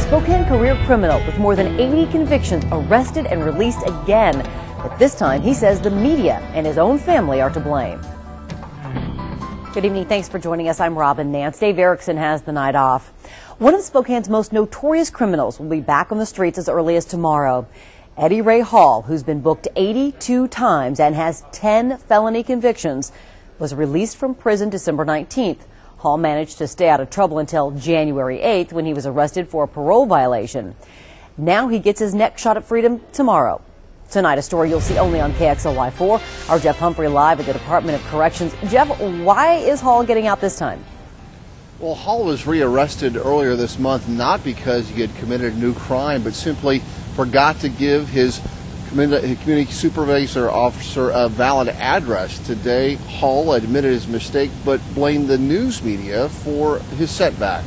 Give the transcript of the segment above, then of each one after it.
Spokane career criminal with more than 80 convictions arrested and released again. But this time, he says the media and his own family are to blame. Good evening. Thanks for joining us. I'm Robin Nance. Dave Erickson has the night off. One of Spokane's most notorious criminals will be back on the streets as early as tomorrow. Eddie Ray Hall, who's been booked 82 times and has 10 felony convictions, was released from prison December 19th. Hall managed to stay out of trouble until January 8th when he was arrested for a parole violation. Now he gets his next shot at freedom tomorrow. Tonight, a story you'll see only on KXLY4. Our Jeff Humphrey live at the Department of Corrections. Jeff, why is Hall getting out this time? Well, Hall was rearrested earlier this month not because he had committed a new crime, but simply forgot to give his community supervisor officer a valid address. Today, Hall admitted his mistake but blamed the news media for his setback.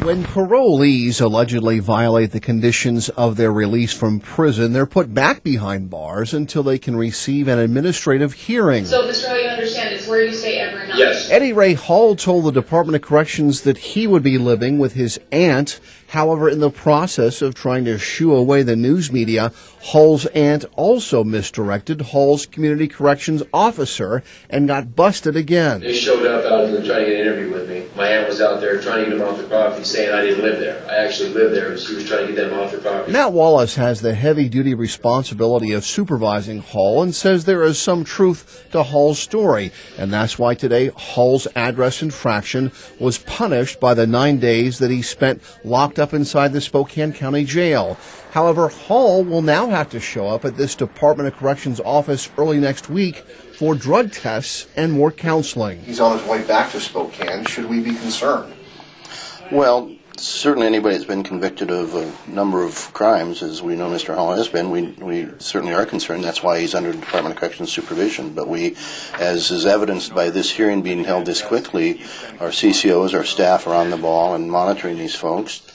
When parolees allegedly violate the conditions of their release from prison, they're put back behind bars until they can receive an administrative hearing. So, Mr. Hall, you understand it's where you stay every night? Yes. Eddie Ray Hall told the Department of Corrections that he would be living with his aunt. However, in the process of trying to shoo away the news media, Hall's aunt also misdirected Hall's community corrections officer and got busted again. They showed up out there trying to get an interview with me. My aunt was out there trying to get them off the property, saying I didn't live there. I actually lived there, and she was trying to get them off the property. Matt Wallace has the heavy-duty responsibility of supervising Hall and says there is some truth to Hall's story, and that's why today Hall's address infraction was punished by the 9 days that he spent locked up inside the Spokane County Jail. However, Hall will now have to show up at this Department of Corrections office early next week for drug tests and more counseling. He's on his way back to Spokane. Should we be concerned? Well, certainly anybody that's been convicted of a number of crimes, as we know Mr. Hall has been, we certainly are concerned. That's why he's under Department of Corrections supervision. But we, as is evidenced by this hearing being held this quickly, our CCOs, our staff are on the ball and monitoring these folks.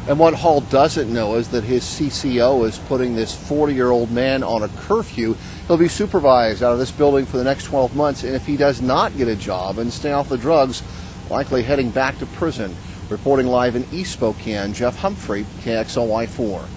And what Hall doesn't know is that his CCO is putting this 40-year-old man on a curfew. He'll be supervised out of this building for the next 12 months, and if he does not get a job and stay off the drugs, likely heading back to prison. Reporting live in East Spokane, Jeff Humphrey, KXLY4.